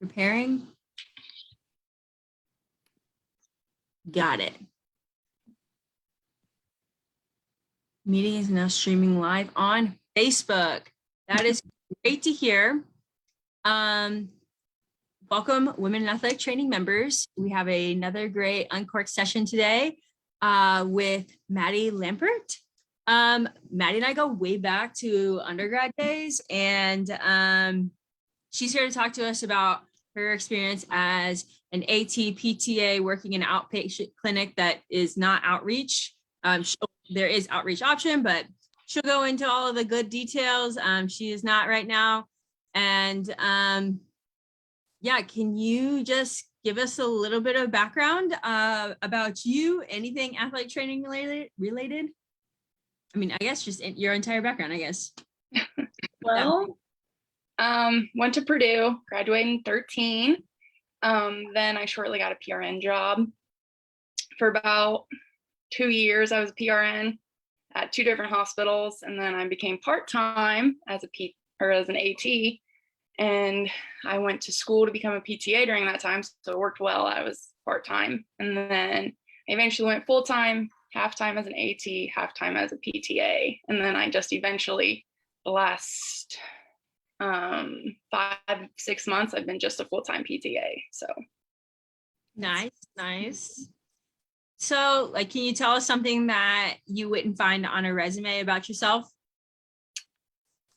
Preparing. Got it. Meeting is now streaming live on Facebook. That is great to hear. Welcome, Women in Athletic Training members. We have another great Uncorked session today with Maddie Lampert. Maddie and I go way back to undergrad days, and she's here to talk to us about her experience as an AT PTA working in an outpatient clinic that is not outreach. There is outreach option, but she'll go into all of the good details. She is not right now. And yeah, can you just give us a little bit of background about you, anything athletic training related? I mean, I guess just your entire background, I guess. Well, went to Purdue, graduated in 13. Then I shortly got a PRN job. For about 2 years, I was a PRN at 2 different hospitals, and then I became part-time as an AT. And I went to school to become a PTA during that time, so it worked well. I was part-time, and then I eventually went full-time, half-time as an AT, half-time as a PTA, and then I just eventually, the last 5-6 months, I've been just a full-time PTA. So nice. So, like, can you tell us something that you wouldn't find on a resume about yourself?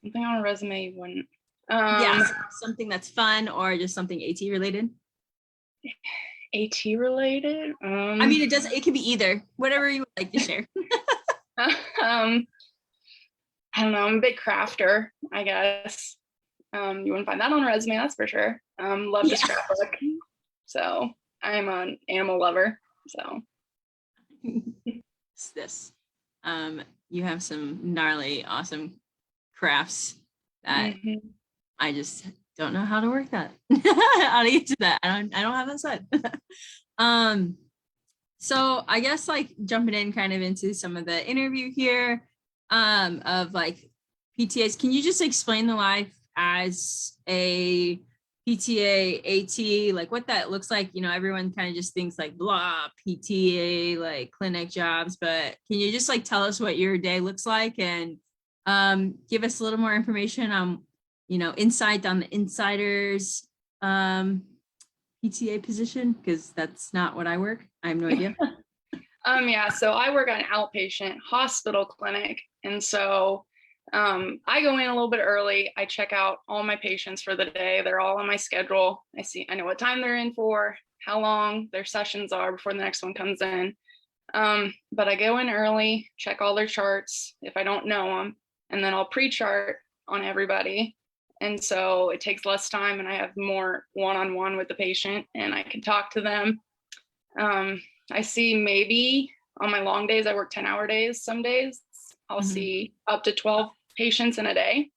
Something on a resume you wouldn't. Yeah, something that's fun or just something AT related. AT related. I mean, it can be either. Whatever you would like to share. I don't know. I'm a big crafter, I guess. You wouldn't find that on a resume, that's for sure. Love to scrapbook. So I'm an animal lover. So this. You have some gnarly, awesome crafts that I just don't know how to work that. How to get to that. I don't have that set. So I guess like jumping in kind of into some of the interview here of like PTAs, can you just explain the life as a PTA, AT, like what that looks like? You know, everyone kind of just thinks like blah, PTA, like clinic jobs, but can you just like tell us what your day looks like and give us a little more information on, you know, insight on the insiders PTA position, because that's not what I work. I have no idea. Yeah, so I work at an outpatient hospital clinic, and so I go in a little bit early. I check out all my patients for the day. They're all on my schedule. I know what time they're in for, how long their sessions are before the next one comes in. But I go in early, check all their charts if I don't know them, and then I'll pre-chart on everybody. And so it takes less time and I have more one-on-one with the patient and I can talk to them. I see maybe on my long days, I work 10-hour days. Some days I'll see up to 12 patients in a day.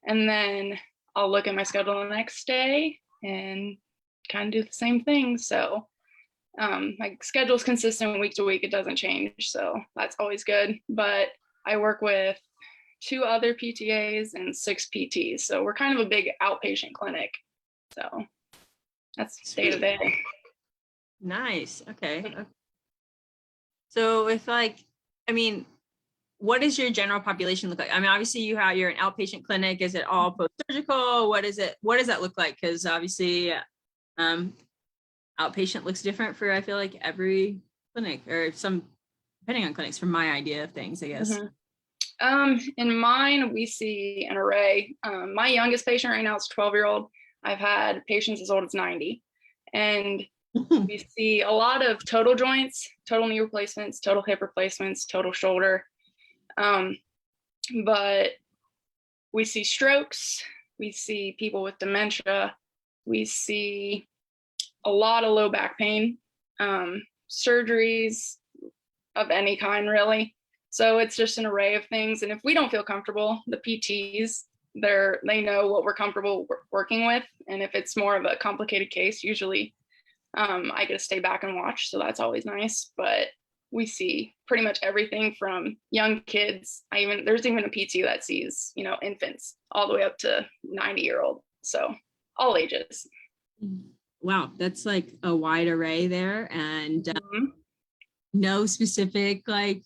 And then I'll look at my schedule the next day and kind of do the same thing. So my schedule is consistent week to week. It doesn't change. So that's always good. But I work with 2 other PTAs and 6 PTs. So we're kind of a big outpatient clinic. So that's day to day. Nice. Okay. So if like, I mean, what does your general population look like? I mean, obviously you're an outpatient clinic. Is it all post-surgical? What is it? What does that look like? Because obviously outpatient looks different for, I feel like, every clinic, or some, depending on clinics, from my idea of things, I guess. In mine, we see an array. My youngest patient right now is 12-year-old. I've had patients as old as 90. And we see a lot of total joints, total knee replacements, total hip replacements, total shoulder. But we see strokes. We see people with dementia. We see a lot of low back pain, surgeries of any kind, really. So it's just an array of things. And if we don't feel comfortable, the PTs, they know what we're comfortable working with. And if it's more of a complicated case, usually I get to stay back and watch. So that's always nice. But we see pretty much everything from young kids. There's even a PT that sees, infants all the way up to 90-year-old. So all ages. Wow, that's like a wide array there, and Mhm. no specific like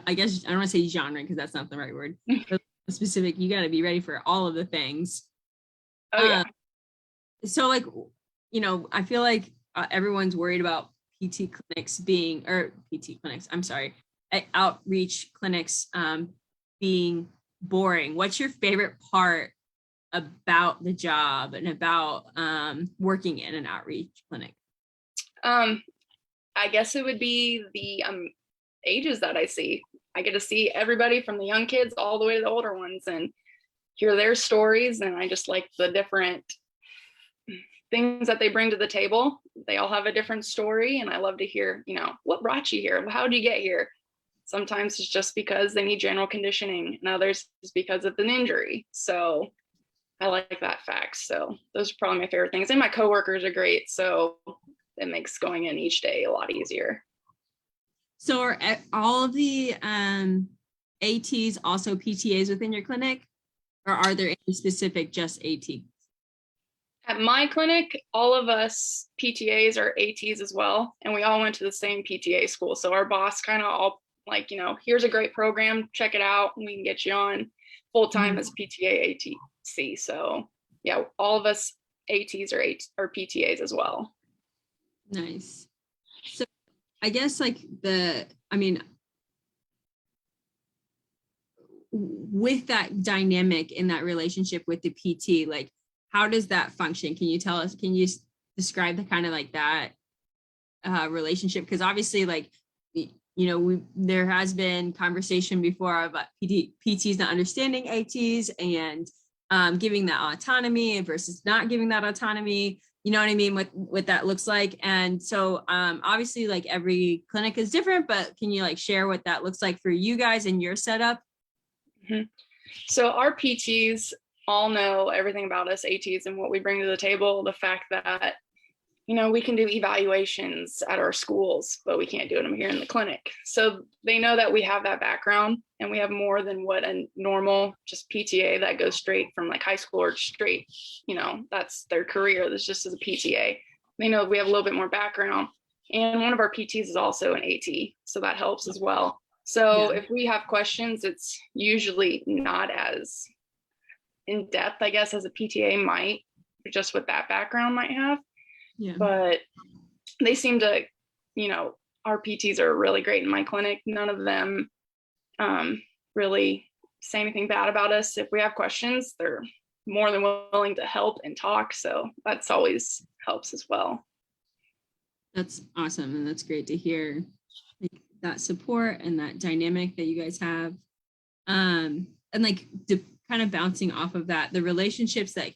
I guess I don't want to say genre because that's not the right word, but specific. You got to be ready for all of the things. Oh yeah. Uh, so like, I feel like everyone's worried about PT clinics being or PT clinics. I'm sorry, outreach clinics being boring. What's your favorite part about the job and about working in an outreach clinic? Um, I guess it would be the ages that I see. I get to see everybody from the young kids all the way to the older ones and hear their stories. And I just like the different things that they bring to the table. They all have a different story. And I love to hear, what brought you here? How did you get here? Sometimes it's just because they need general conditioning, and others is because of an injury. So I like that fact. So those are probably my favorite things. And my coworkers are great. So it makes going in each day a lot easier. So are all of the ATs also PTAs within your clinic, or are there any specific just AT? At my clinic, all of us PTAs are ATs as well. And we all went to the same PTA school. So our boss kind of all like, here's a great program, check it out, and we can get you on full time as PTA ATC. So yeah, all of us ATs are PTAs as well. Nice. So I guess like I mean, with that dynamic in that relationship with the PT, like how does that function? Can you tell us, can you describe the kind of like that relationship? Because obviously like, there has been conversation before about PTs not understanding ATs and giving that autonomy versus not giving that autonomy. You know what I mean? What that looks like. And so obviously like every clinic is different, but can you like share what that looks like for you guys and your setup? Mm-hmm. So our PTs all know everything about us ATs and what we bring to the table. The fact that, we can do evaluations at our schools, but we can't do them here in the clinic. So they know that we have that background and we have more than what a normal just PTA that goes straight from like high school or straight, that's their career. That's just as a PTA. They know we have a little bit more background. And one of our PTs is also an AT. So that helps as well. So Yeah. if we have questions, it's usually not as in depth, I guess, as a PTA might, just with that background might have. Yeah. But they seem to, our PTs are really great in my clinic. None of them really say anything bad about us. If we have questions, they're more than willing to help and talk. So that's always helps as well. That's awesome. And that's great to hear like that support and that dynamic that you guys have. And like kind of bouncing off of that, the relationships that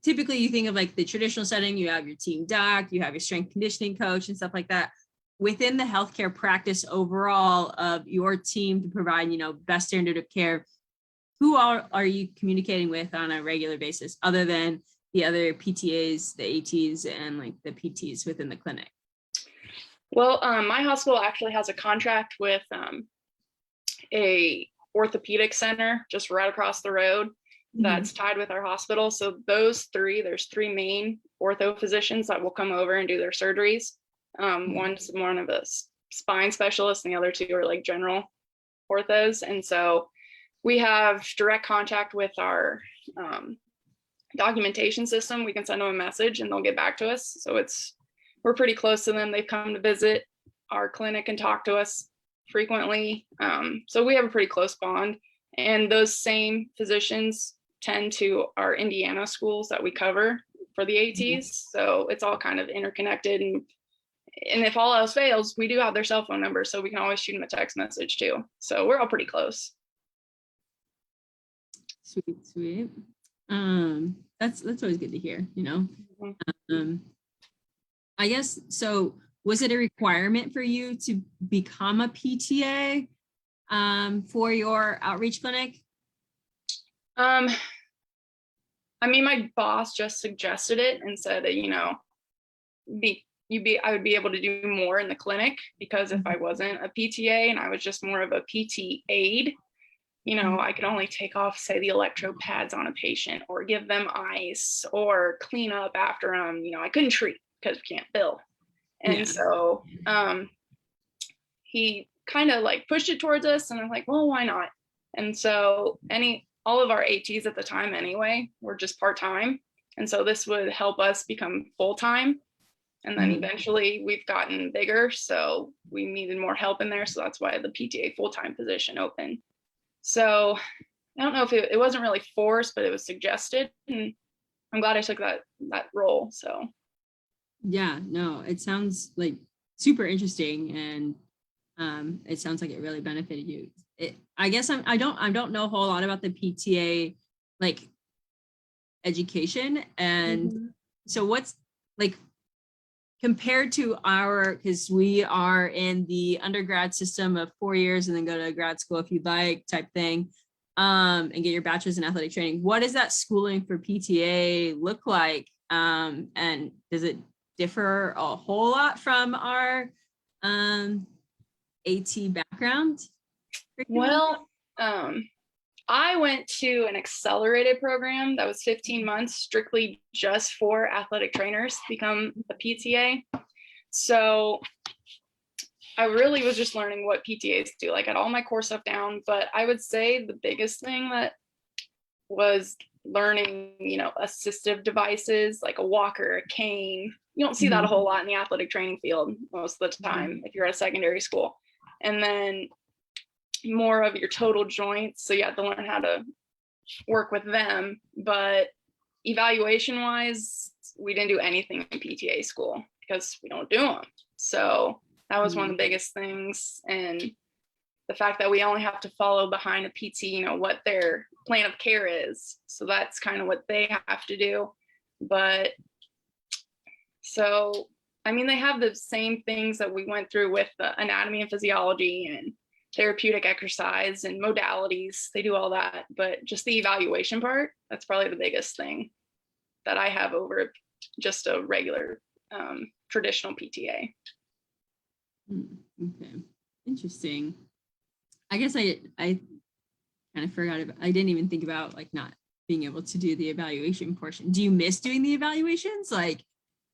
typically you think of like the traditional setting, you have your team doc, you have your strength conditioning coach and stuff like that. Within the healthcare practice overall of your team to provide, best standard of care, who are you communicating with on a regular basis other than the other PTAs, the ATs, and like the PTs within the clinic? Well, my hospital actually has a contract with a orthopedic center just right across the road that's tied with our hospital. So there's three main ortho physicians that will come over and do their surgeries. One's one of a spine specialist and the other two are like general orthos. And so we have direct contact with our documentation system. We can send them a message and they'll get back to us. So we're pretty close to them. They've come to visit our clinic and talk to us frequently. So we have a pretty close bond. And those same physicians tend to our Indiana schools that we cover for the ATs. So it's all kind of interconnected. And if all else fails, we do have their cell phone number. So we can always shoot them a text message too. So we're all pretty close. Sweet. That's always good to hear, I guess, so was it a requirement for you to become a PTA for your outreach clinic? I mean, my boss just suggested it and said that, I would be able to do more in the clinic because if I wasn't a PTA and I was just more of a PT aide, I could only take off, say, the electro pads on a patient or give them ice or clean up after them. I couldn't treat because we can't bill. And so he kind of like pushed it towards us, and I'm like, well, why not? And so all of our ATs at the time anyway were just part-time. And so this would help us become full-time. And then eventually we've gotten bigger, so we needed more help in there. So that's why the PTA full-time position opened. So I don't know if it wasn't really forced, but it was suggested. And I'm glad I took that role. So yeah, no, it sounds like super interesting, and it sounds like it really benefited you. I guess I don't know a whole lot about the PTA like education, and so what's like compared to because we are in the undergrad system of 4 years and then go to grad school if you'd like type thing, and get your bachelor's in athletic training. What does that schooling for PTA look like? And does it differ a whole lot from our AT background? Well, I went to an accelerated program that was 15 months strictly just for athletic trainers to become a PTA. So I really was just learning what PTAs do. Like, I had all my core stuff down, but I would say the biggest thing that was learning, assistive devices like a walker, a cane. You don't see that a whole lot in the athletic training field most of the time if you're at a secondary school. And then more of your total joints. So you have to learn how to work with them. But evaluation wise, we didn't do anything in PTA school because we don't do them. So that was one of the biggest things. And the fact that we only have to follow behind a PT, what their plan of care is. So that's kind of what they have to do. But so, they have the same things that we went through with the anatomy and physiology and therapeutic exercise and modalities. They do all that, but just the evaluation part, that's probably the biggest thing that I have over just a regular traditional PTA. Okay, interesting. I guess I kind of forgot about, I didn't even think about like not being able to do the evaluation portion. Do you miss doing the evaluations? Like,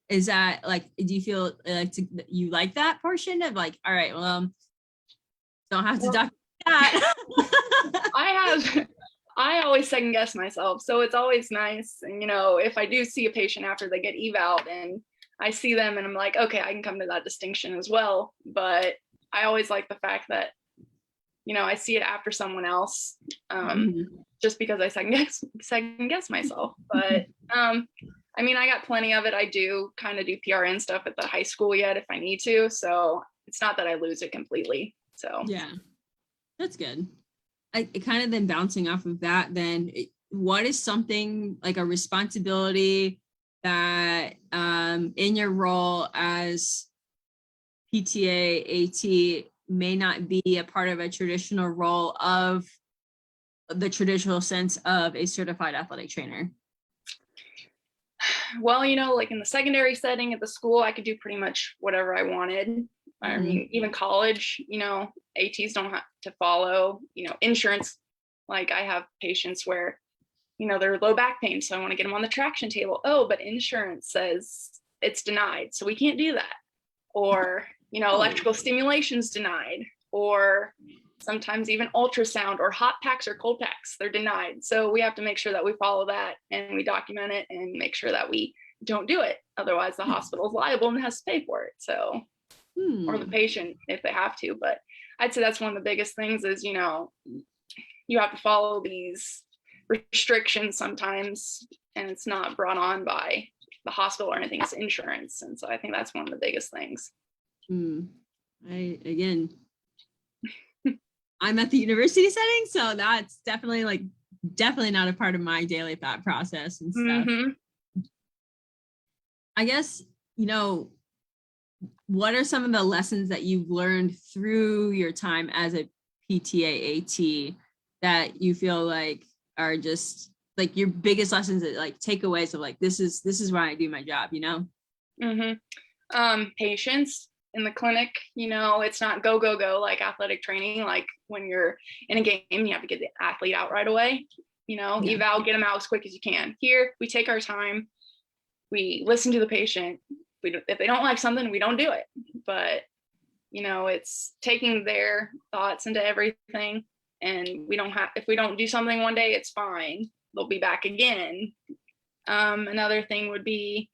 is that like, do you feel like you like that portion of like, all right, well, don't have to document that. I always second guess myself. So it's always nice. And, if I do see a patient after they get eval'd and I see them and I'm like, okay, I can come to that distinction as well. But I always like the fact that, I see it after someone else, just because I second guess myself. But, I got plenty of it. I do kind of do PRN stuff at the high school yet if I need to. So it's not that I lose it completely. So yeah, that's good. I kind of then bouncing off of that, then what is something like a responsibility that in your role as PTA AT may not be a part of a traditional role of the traditional sense of a certified athletic trainer? Well, like in the secondary setting at the school, I could do pretty much whatever I wanted. Even college, ATs don't have to follow, insurance. Like I have patients where, they're low back pain, so I want to get them on the traction table. Oh, but insurance says it's denied, so we can't do that. Or, electrical stimulation's denied, or sometimes even ultrasound or hot packs or cold packs, they're denied. So we have to make sure that we follow that and we document it and make sure that we don't do it. Otherwise, the hospital is liable and has to pay for it. So, or the patient if they have to. But I'd say that's one of the biggest things is, you have to follow these restrictions sometimes, and it's not brought on by the hospital or anything, it's insurance. And so I think that's one of the biggest things. I'm at the university setting, so that's definitely not a part of my daily thought process and stuff. I guess, what are some of the lessons that you've learned through your time as a PTA AT that you feel like are just like your biggest lessons, that like takeaways of like, this is why I do my job, Patience. in the clinic. It's not go, go, go like athletic training. Like when you're in a game, you have to get the athlete out right away. Eval, get them out as quick as you can. Here, we take our time. We listen to the patient. If they don't like something, we don't do it. But, it's taking their thoughts into everything. And if we don't do something one day, it's fine. They'll be back again. Another thing would be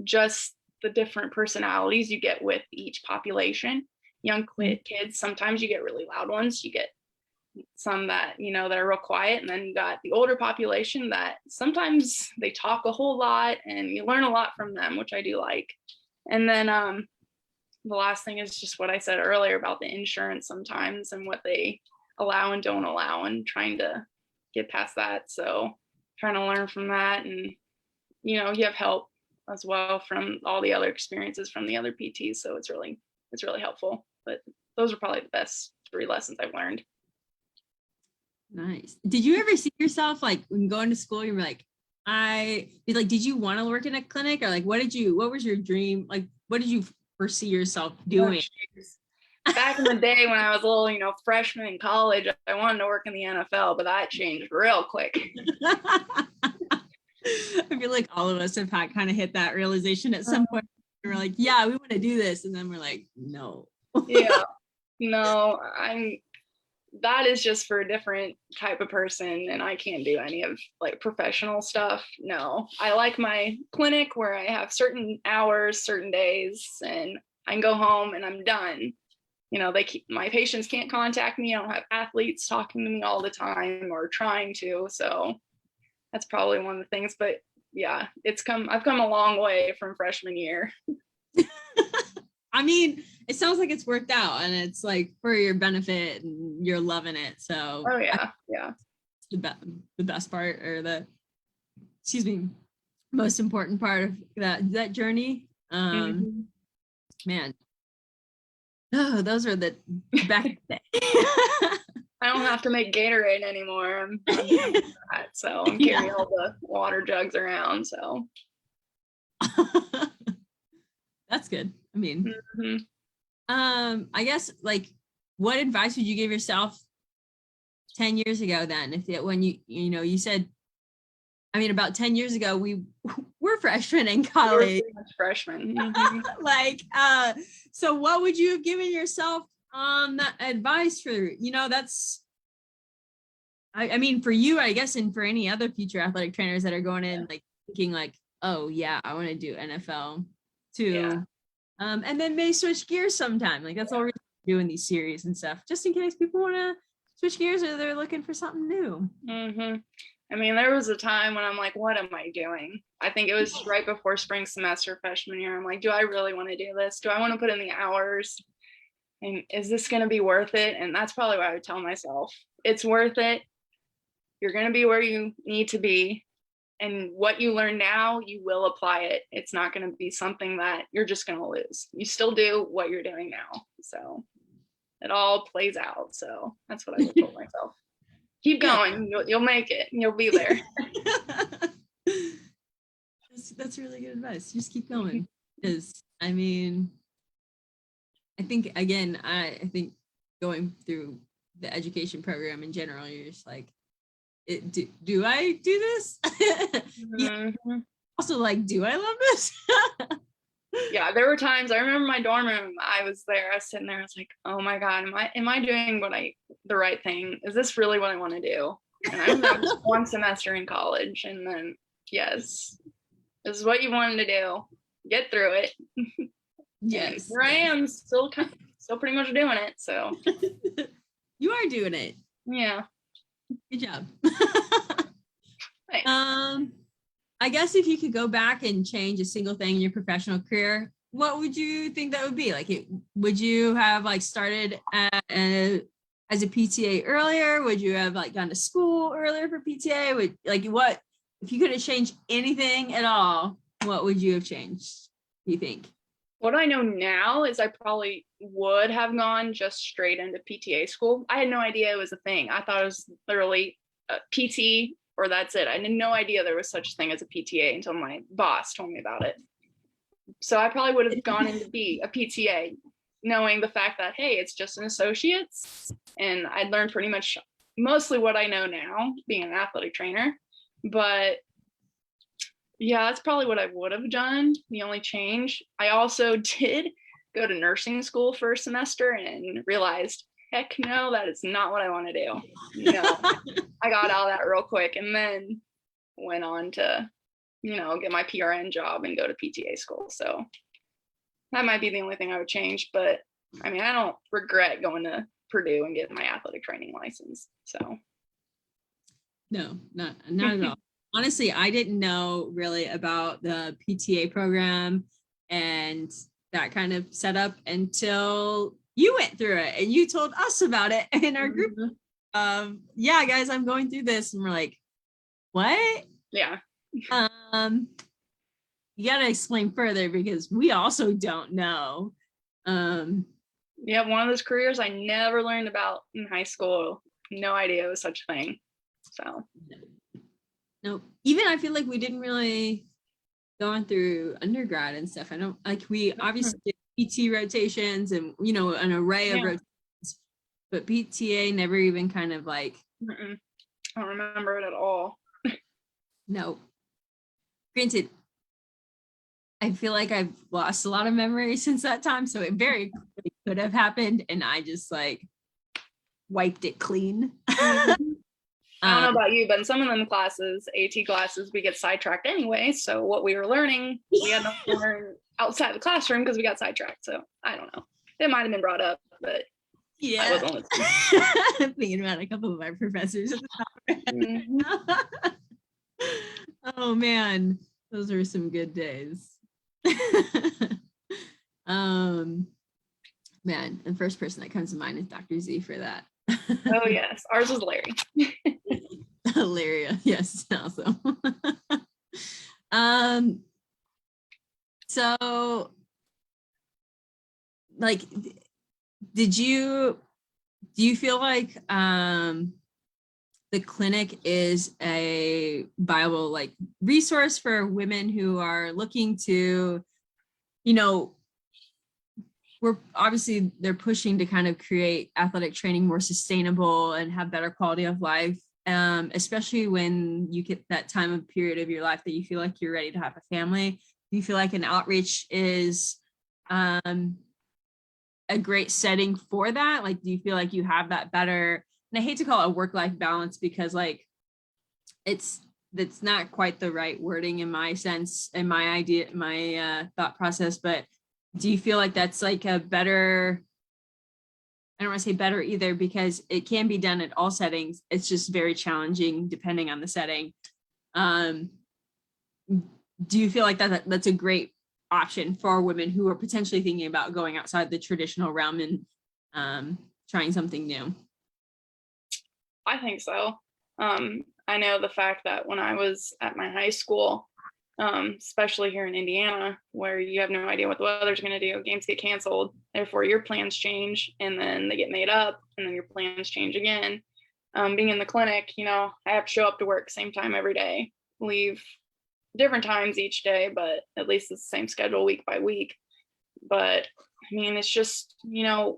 just the different personalities you get with each population. Young kids, sometimes you get really loud ones. You get some that, that are real quiet. And then you got the older population that sometimes they talk a whole lot and you learn a lot from them, which I do like. And then the last thing is just what I said earlier about the insurance sometimes and what they allow and don't allow, and trying to get past that. So trying to learn from that. And, you have help as well from all the other experiences from the other PTs. So it's really helpful. But those are probably the best 3 lessons I've learned. Nice. Did you ever see yourself like when going to school, you were like, did you want to work in a clinic, or like, what was your dream? Like, what did you foresee yourself doing? Back in the day when I was a little, freshman in college, I wanted to work in the NFL, but that changed real quick. I feel like all of us have kind of hit that realization at some point. We're like, yeah, we want to do this. And then we're like, no. Yeah, no, that is just for a different type of person, and I can't do any of like professional stuff. No, I like my clinic where I have certain hours, certain days, and I can go home and I'm done. My patients can't contact me. I don't have athletes talking to me all the time or trying to. So that's probably one of the things. But yeah, I've come a long way from freshman year. I mean, it sounds like it's worked out and it's like for your benefit and you're loving it. So yeah. The best part, or most important part of that journey. Man, no, those are the back in the day. I don't have to make Gatorade anymore. I'm so I'm carrying all the water jugs around. So that's good. I mean, I guess, like, what advice would you give yourself 10 years ago then? When you said, I mean, about 10 years ago, we were freshmen in college. We were freshmen. So what would you have given yourself that advice for, that's, I mean, for you, I guess, and for any other future athletic trainers that are going in, like thinking like, oh yeah, I want to do NFL too. Yeah. And then may switch gears sometime. Like that's all we're doing these series and stuff, just in case people want to switch gears or they're looking for something new. I mean, there was a time when I'm like, what am I doing? I think it was right before spring semester freshman year. I'm like, do I really want to do this? Do I want to put in the hours? And is this going to be worth it? And that's probably what I would tell myself. It's worth it. You're going to be where you need to be. And what you learn now, you will apply it. It's not going to be something that you're just going to lose. You still do what you're doing now. So it all plays out. So that's what I would tell myself. Keep going. You'll make it. You'll be there. That's really good advice. Just keep going. Because, I mean, I think, again, I think going through the education program in general, you're just like, do I do this? Also, like, do I love this? Yeah, there were times, I remember my dorm room, I was sitting there, I was like, oh my God, am I doing the right thing? Is this really what I want to do? And I remember just one semester in college, and then, yes, this is what you wanted to do. Get through it. Yes. Here I am, still pretty much doing it, so. You are doing it. Yeah. Good job. Thanks. I guess if you could go back and change a single thing in your professional career, what would you think that would be? Like, would you have like started as a PTA earlier? Would you have like gone to school earlier for PTA? What if you could have changed anything at all? What would you have changed, do you think? What I know now is I probably would have gone just straight into PTA school. I had no idea it was a thing. I thought it was literally a PT or that's it. I had no idea there was such a thing as a PTA until my boss told me about it. So I probably would have gone in to be a PTA, knowing the fact that, hey, it's just an associate's, and I'd learned pretty much mostly what I know now being an athletic trainer. But yeah, that's probably what I would have done. The only change, I also did go to nursing school for a semester and realized, heck no, that is not what I want to do. No, I got out of that real quick and then went on to, get my PRN job and go to PTA school. So that might be the only thing I would change. But I mean, I don't regret going to Purdue and getting my athletic training license. So No, not at all. Honestly, I didn't know really about the PTA program and that kind of setup until you went through it and you told us about it in our group. Yeah, guys, I'm going through this. And we're like, what? Yeah. You got to explain further because we also don't know. Yeah, one of those careers I never learned about in high school. No idea it was such a thing. So no, even I feel like we didn't really going through undergrad and stuff. I don't like we obviously did PT rotations and an array of rotations, but PTA never even kind of like I don't remember it at all. No. Granted, I feel like I've lost a lot of memory since that time, so it very could have happened, and I just like wiped it clean. I don't know about you, but in some of them classes, AT classes, we get sidetracked anyway. So what we were learning, we had to learn outside the classroom because we got sidetracked. So I don't know. It might have been brought up, but yeah, I wasn't listening. Thinking about a couple of our professors at the top. Oh man, those were some good days. Man, the first person that comes to mind is Dr. Z for that. Oh yes, ours was Larry. Hilarious, yes, also. So like, do you feel like the clinic is a viable like resource for women who are looking to, they're pushing to kind of create athletic training more sustainable and have better quality of life, especially when you get that time of period of your life that you feel like you're ready to have a family? Do you feel like an outreach is a great setting for that? Like, do you feel like you have that better, and I hate to call it a work-life balance because like that's not quite the right wording in my sense, in my idea, my thought process, but do you feel like that's like a better, I don't want to say better either because it can be done at all settings. It's just very challenging depending on the setting. Do you feel like that's a great option for women who are potentially thinking about going outside the traditional realm and trying something new? I think so. I know the fact that when I was at my high school, especially here in Indiana, where you have no idea what the weather's going to do, games get canceled, therefore your plans change, and then they get made up, and then your plans change again. Being in the clinic, I have to show up to work same time every day, leave different times each day, but at least it's the same schedule week by week. But I mean, it's just,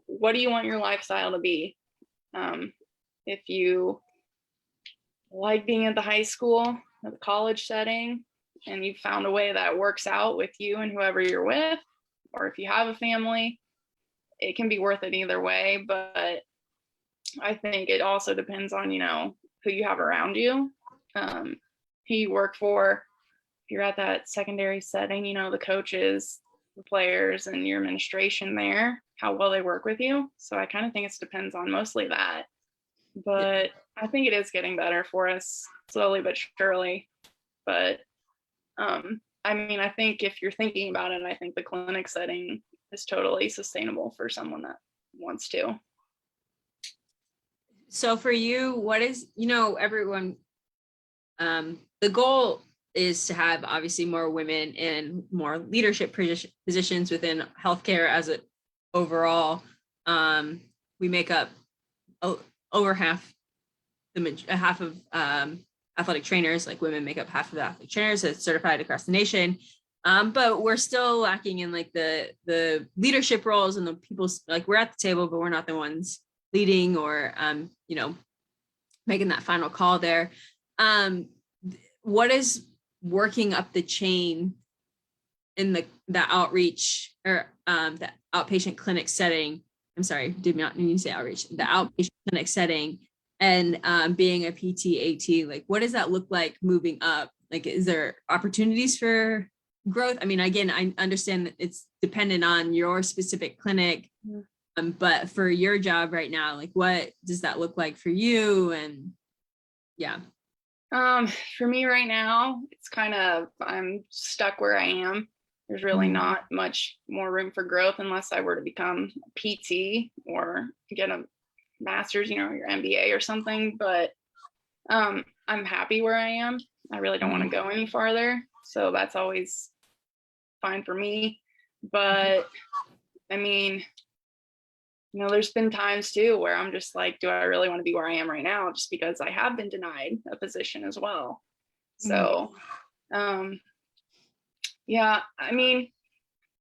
what do you want your lifestyle to be? If you like being at the high school or the college setting, and you found a way that works out with you and whoever you're with, or if you have a family, it can be worth it either way. But I think it also depends on, who you have around you, who you work for. If you're at that secondary setting, the coaches, the players, and your administration there, how well they work with you. So I kind of think it depends on mostly that. But I think it is getting better for us slowly but surely. But I mean, I think if you're thinking about it, I think the clinic setting is totally sustainable for someone that wants to. So for you, what is, everyone, the goal is to have obviously more women in more leadership positions within healthcare as an overall. We make up over half of athletic trainers, like women make up half of the athletic trainers that's certified across the nation. But we're still lacking in like the leadership roles and the people, like we're at the table, but we're not the ones leading or you know, making that final call there. What is working up the chain in the outreach or the outpatient clinic setting? I'm sorry, did not mean to say outreach. The outpatient clinic setting and being a PT, AT, like what does that look like moving up? Like, is there opportunities for growth? I mean, again, I understand that it's dependent on your specific clinic, but for your job right now, like what does that look like for you? And yeah. For me right now, it's kind of, I'm stuck where I am. There's really not much more room for growth unless I were to become a PT or get a master's, you know, your MBA or something. But I'm happy where I am. I really don't want to go any farther. So that's always fine for me. But I mean, you know, there's been times too where I'm just like, do I really want to be where I am right now? Just because I have been denied a position as well. So, yeah, I mean,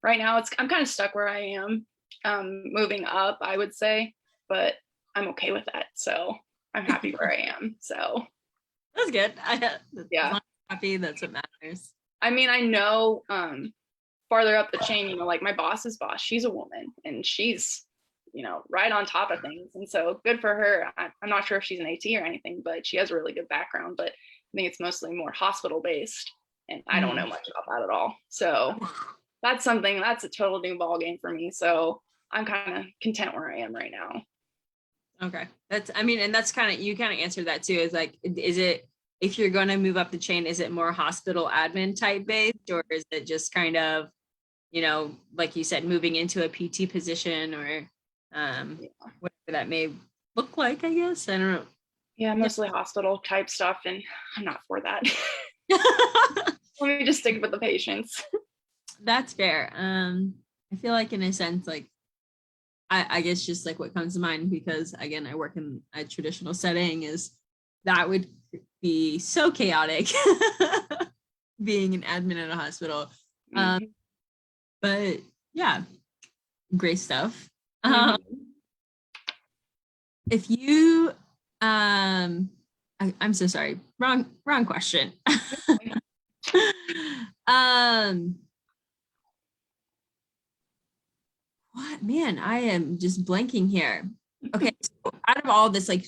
right now I'm kind of stuck where I am. Moving up, I would say, but I'm okay with that. So I'm happy where I am. So that's good. Yeah, happy. That's what matters. I mean, I know farther up the chain, you know, like my boss's boss, she's a woman and she's, you know, right on top of things. And so good for her. I'm not sure if she's an AT or anything, but she has a really good background, but I think it's mostly more hospital based. And I don't know much about that at all. So that's a total new ball game for me. So I'm kind of content where I am right now. Okay. I mean, and that's kind of, you kind of answered that too, is like, is it, if you're going to move up the chain, is it more hospital admin type based, or is it just kind of, you know, like you said, moving into a PT position or whatever that may look like, I guess. I don't know. Yeah, mostly hospital type stuff. And I'm not for that. Let me just stick with the patients. That's fair. I feel like in a sense, like, I guess just like what comes to mind, because again, I work in a traditional setting, is that would be so chaotic being an admin at a hospital. But yeah, great stuff. If you, I'm so sorry, wrong question. What, man, I am just blanking here. Okay, so out of all this, like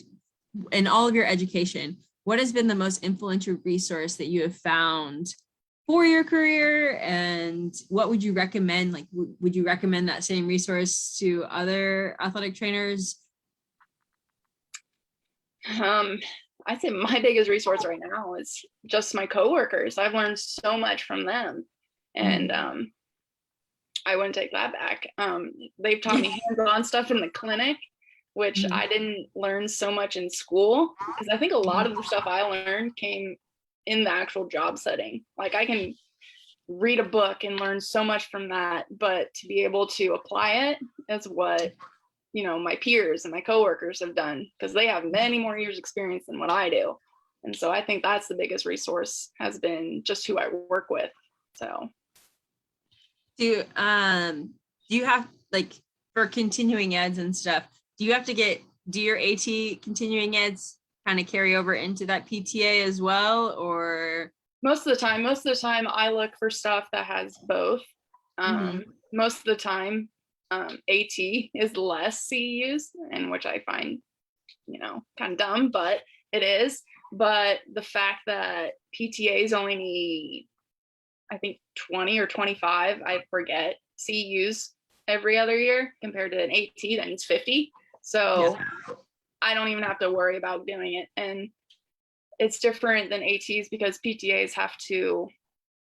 in all of your education, what has been the most influential resource that you have found for your career, and what would you recommend? Like, would you recommend that same resource to other athletic trainers? I'd say my biggest resource right now is just my coworkers. I've learned so much from them, and I wouldn't take that back. They've taught me hands-on stuff in the clinic, which I didn't learn so much in school, because I think a lot of the stuff I learned came in the actual job setting. Like I can read a book and learn so much from that, but to be able to apply it is what, you know, my peers and my coworkers have done, because they have many more years experience than what I do. And so I think that's the biggest resource, has been just who I work with. So do you have, like, for continuing eds and stuff, do you have to do your AT continuing eds kind of carry over into that PTA as well, or? Most of the time I look for stuff that has both. Most of the time AT is less CEUs, and which I find, you know, kind of dumb, but it is. But the fact that PTAs only need, I think 20 or 25, I forget, CEUs every other year, compared to an AT that needs 50. So yeah. I don't even have to worry about doing it. And it's different than ATs, because PTAs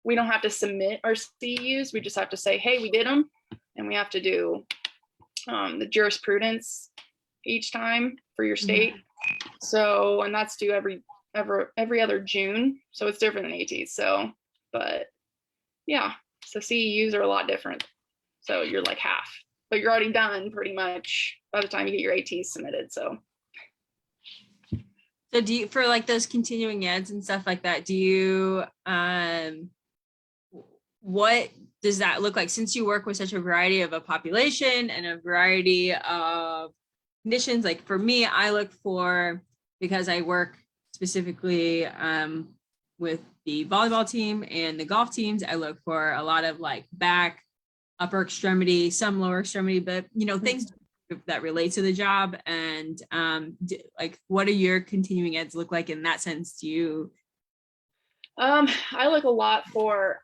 we don't have to submit our CEUs. We just have to say, hey, we did them. And we have to do the jurisprudence each time for your state. So, and that's due every other June. So it's different than ATs. So, but yeah, so CEUs are a lot different. So you're like half, but you're already done pretty much by the time you get your ATs submitted. So do you, for like those continuing eds and stuff like that, do you what does that look like since you work with such a variety of a population and a variety of conditions? Like for me, I look for, because I work specifically with the volleyball team and the golf teams, I look for a lot of like back, upper extremity, some lower extremity, but things that relate to the job. And like, what do your continuing eds look like in that sense? Do you? I look a lot for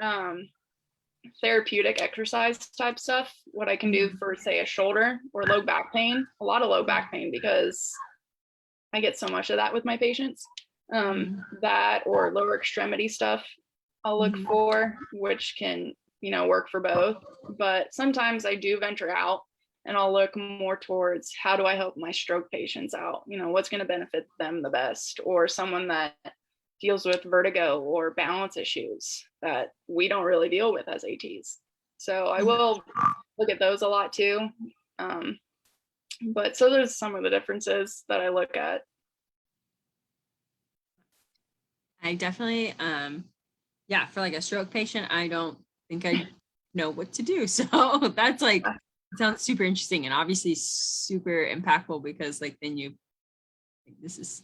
therapeutic exercise type stuff, what I can do for, say, a shoulder or low back pain, a lot of low back pain, because I get so much of that with my patients. That or lower extremity stuff I'll look for, which can, work for both. But sometimes I do venture out and I'll look more towards how do I help my stroke patients out? What's going to benefit them the best, or someone that deals with vertigo or balance issues that we don't really deal with as ATs. So I will look at those a lot too. But so there's some of the differences that I look at. I definitely, for like a stroke patient, I don't think I know what to do. So that's like, sounds super interesting and obviously super impactful, because like then this is,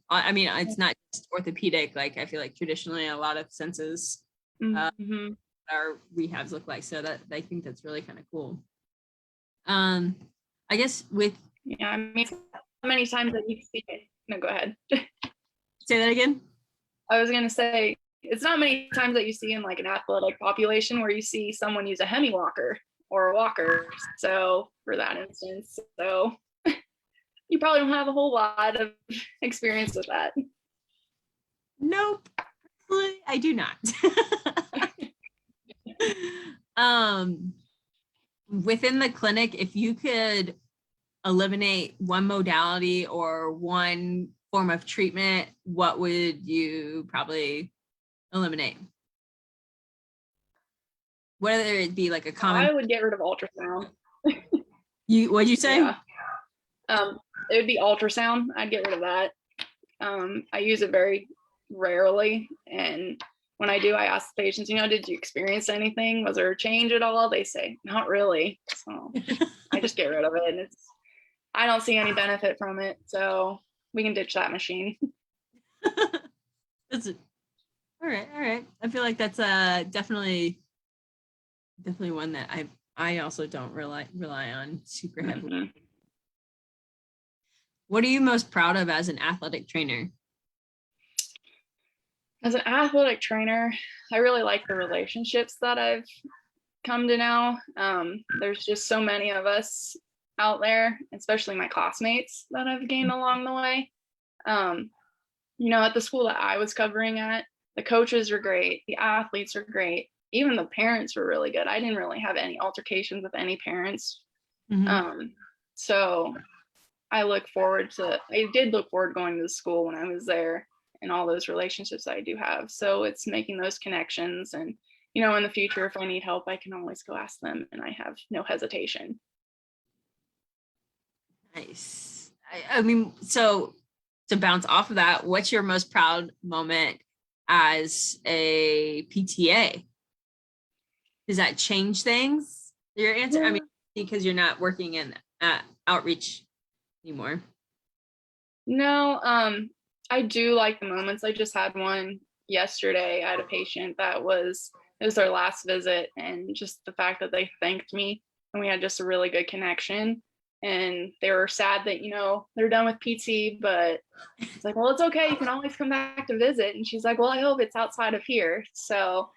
I mean, it's not just orthopedic. Like I feel like traditionally a lot of senses our rehabs look like. So that I think that's really kind of cool. I guess with I mean, how many times that you see it? No, go ahead. Say that again. I was gonna say it's not many times that you see in like an athletic population where you see someone use a hemi walker or a walker. So for that instance, so you probably don't have a whole lot of experience with that. Nope, I do not. Within the clinic, if you could eliminate one modality or one form of treatment, what would you probably eliminate? Whether it be like a common. I would get rid of ultrasound. What'd you say? Yeah. It would be ultrasound. I'd get rid of that. I use it very rarely, and when I do, I ask the patients, did you experience anything? Was there a change at all? They say, not really. So I just get rid of it, and I don't see any benefit from it. So we can ditch that machine. That's it. All right. I feel like that's definitely one that I also don't rely on super heavily. What are you most proud of as an athletic trainer? As an athletic trainer, I really like the relationships that I've come to now. There's just so many of us out there, especially my classmates that I've gained along the way. At the school that I was covering at, the coaches were great, the athletes are great, even the parents were really good. I didn't really have any altercations with any parents. So I did look forward going to the school when I was there, and all those relationships I do have. So it's making those connections, and in the future, if I need help, I can always go ask them, and I have no hesitation. Nice. I mean, so to bounce off of that, what's your most proud moment as a PTA? Does that change things? Your answer? I mean, because you're not working in outreach anymore. No, I do like the moments. I just had one yesterday. I had a patient it was their last visit, and just the fact that they thanked me and we had just a really good connection, and they were sad that they're done with PT, but it's like, well, it's okay, you can always come back to visit. And she's like, well, I hope it's outside of here. So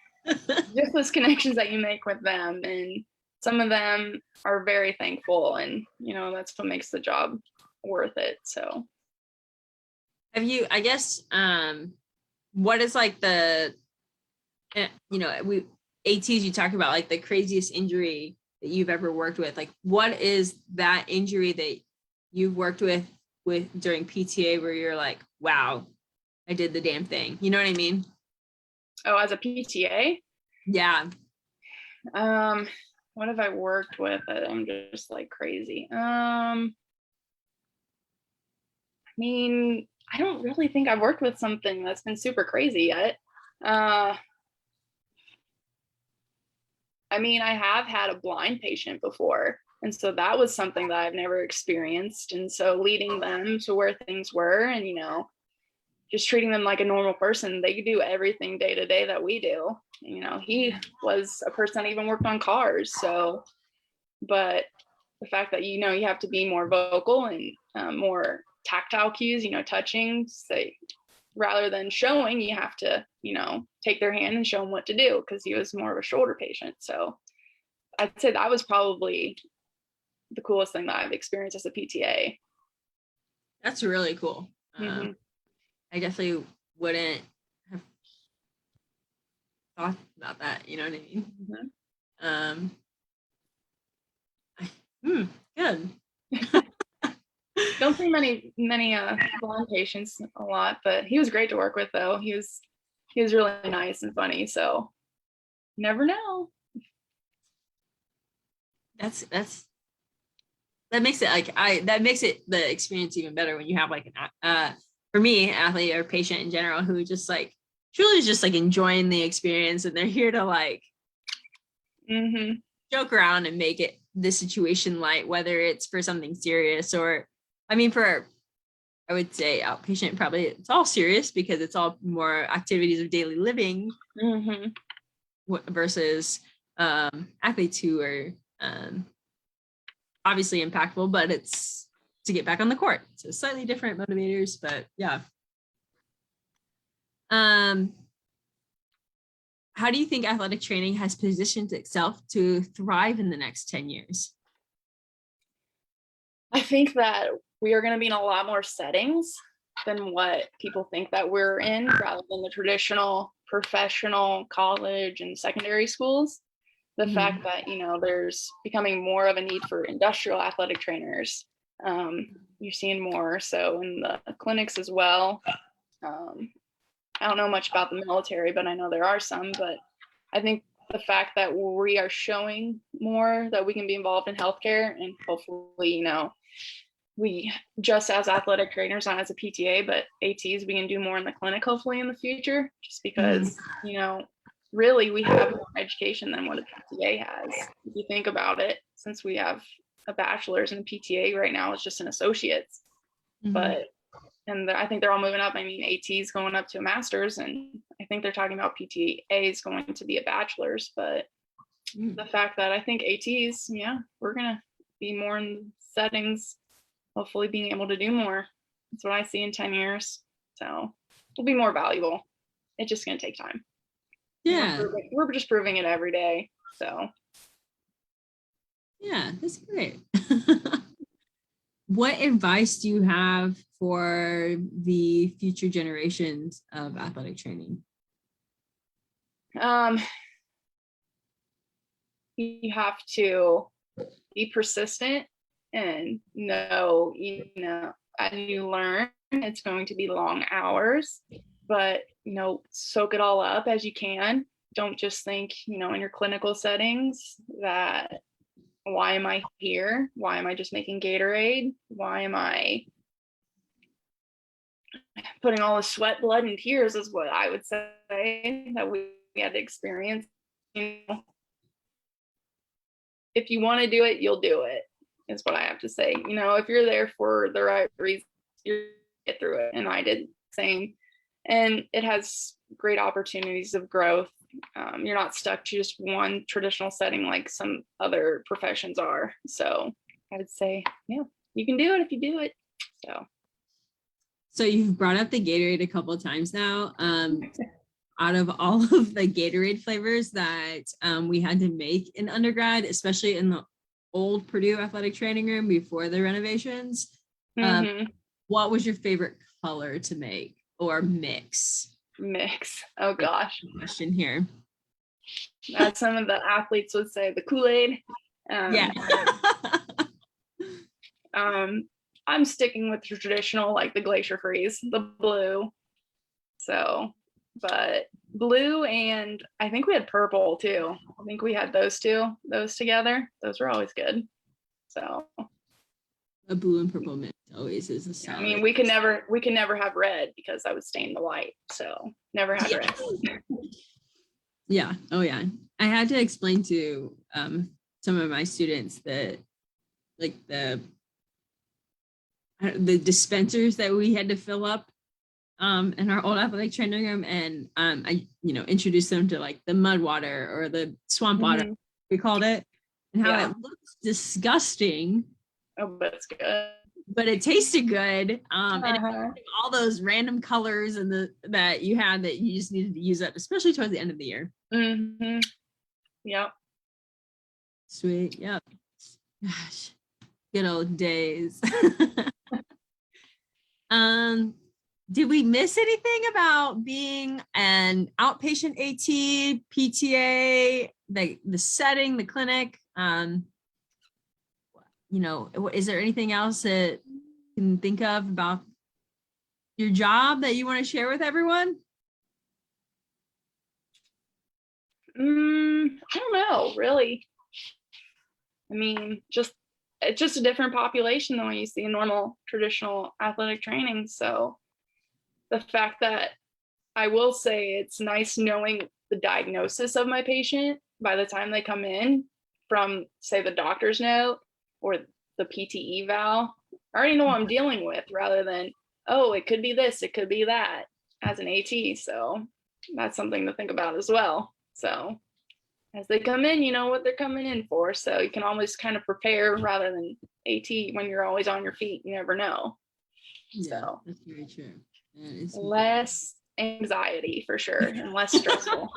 just those connections that you make with them, and some of them are very thankful, and that's what makes the job worth it. So have you, I guess, what is like the we ATs, you talk about like the craziest injury that you've ever worked with? Like, what is that injury that you've worked with during PTA where you're like, wow, I did the damn thing? You know what I mean? Oh, as a PTA? Yeah. What have I worked with that I'm just like crazy? I mean, I don't really think I've worked with something that's been super crazy yet. I mean, I have had a blind patient before. And so that was something that I've never experienced. And so leading them to where things were and, just treating them like a normal person, they could do everything day to day that we do. He was a person that even worked on cars. So, but the fact that, you have to be more vocal and more tactile cues, touching, say, rather than showing, you have to, take their hand and show them what to do, because he was more of a shoulder patient. So I'd say that was probably the coolest thing that I've experienced as a PTA. That's really cool. Mm-hmm. I definitely wouldn't have thought about that. You know what I mean? Good. Don't see many blind patients a lot, but he was great to work with, though. He was really nice and funny, so never know. That makes it the experience even better when you have like for me, athlete or patient in general, who just like truly is just like enjoying the experience, and they're here to like joke around and make it the situation light, whether it's for something serious or, I mean, I would say outpatient, probably it's all serious because it's all more activities of daily living versus athletes who are obviously impactful, but it's to get back on the court. So slightly different motivators, but yeah. How do you think athletic training has positioned itself to thrive in the next 10 years? I think that we are going to be in a lot more settings than what people think that we're in, rather than the traditional professional college and secondary schools. The fact that, there's becoming more of a need for industrial athletic trainers. You're seeing more so in the clinics as well. I don't know much about the military, but I know there are some. But I think the fact that we are showing more that we can be involved in healthcare, and hopefully, we just as athletic trainers, not as a PTA, but ATs, we can do more in the clinic hopefully in the future, just because, really we have more education than what a PTA has. If you think about it, since we have a bachelor's and a PTA right now, it's just an associate's. And I think they're all moving up. I mean, AT's going up to a master's, and I think they're talking about PTA is going to be a bachelor's. But the fact that I think ATs, we're going to be more in settings, hopefully being able to do more. That's what I see in 10 years. So we'll be more valuable. It's just going to take time. Yeah. We're just proving it every day. So. Yeah, that's great. What advice do you have for the future generations of athletic training? You have to be persistent and know, as you learn, it's going to be long hours, but, soak it all up as you can. Don't just think, in your clinical settings that, why am I here? Why am I just making Gatorade? Why am I putting all the sweat, blood, and tears is what I would say that we had to experience. If you want to do it, you'll do it, is what I have to say. If you're there for the right reason, you get through it. And I did the same. And it has great opportunities of growth. You're not stuck to just one traditional setting like some other professions are. So I would say, you can do it if you do it. So you've brought up the Gatorade a couple of times now. Out of all of the Gatorade flavors that we had to make in undergrad, especially in the old Purdue athletic training room before the renovations, what was your favorite color to make or mix? Oh gosh. Question here. As some of the athletes would say, the Kool-Aid. I'm sticking with the traditional, like the Glacier Freeze, the blue. So, but blue, and I think we had purple too. I think we had those together. Those were always good. So a blue and purple mix always is a solid. I mean, we can never have red because I would stain the white. So never had red. Yeah. Oh yeah. I had to explain to some of my students that like the dispensers that we had to fill up in our old athletic training room, and I introduced them to like the mud water or the swamp water, we called it, and how it looks disgusting. Oh, but it's good. But it tasted good. And all those random colors and that you had that you just needed to use up, especially towards the end of the year. Yep. Sweet. Yep. Gosh, good old days. Did we miss anything about being an outpatient AT, PTA, the setting, the clinic? Is there anything else that you can think of about your job that you want to share with everyone? I don't know, really. I mean, it's just a different population than what you see in normal traditional athletic training. So the fact that I will say it's nice knowing the diagnosis of my patient by the time they come in from, say, the doctor's note or the PT eval. I already know what I'm dealing with rather than, oh, it could be this, it could be that as an AT. So that's something to think about as well. So as they come in, you know what they're coming in for. So you can always kind of prepare rather than AT when you're always on your feet. You never know. Yeah, so that's very true. Less anxiety for sure and less stressful.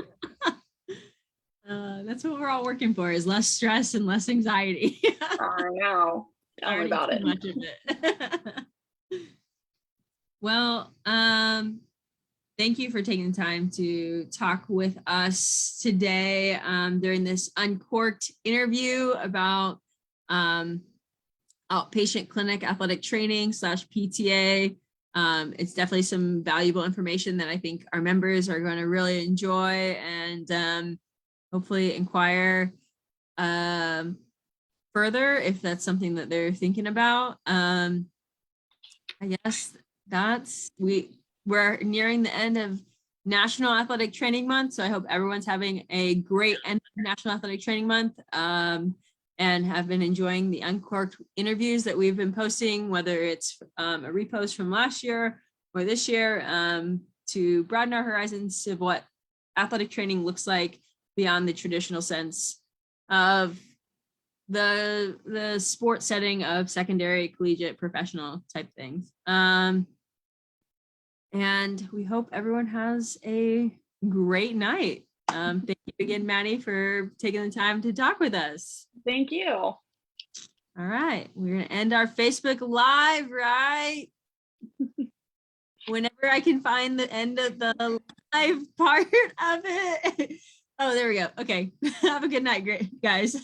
That's what we're all working for, is less stress and less anxiety. I know. Tell me about it. Much of it. Well, thank you for taking the time to talk with us today during this Uncorked interview about outpatient clinic athletic training / PTA. It's definitely some valuable information that I think our members are going to really enjoy and hopefully inquire further if that's something that they're thinking about. I guess we're nearing the end of National Athletic Training Month, so I hope everyone's having a great end of National Athletic Training Month and have been enjoying the Uncorked interviews that we've been posting, whether it's a repost from last year or this year, to broaden our horizons of what athletic training looks like beyond the traditional sense of the sport setting of secondary, collegiate, professional type things. And we hope everyone has a great night. Thank you again, Maddie, for taking the time to talk with us. Thank you. All right, we're gonna end our Facebook Live, right? Whenever I can find the end of the live part of it. Oh, there we go. Okay, have a good night, great guys.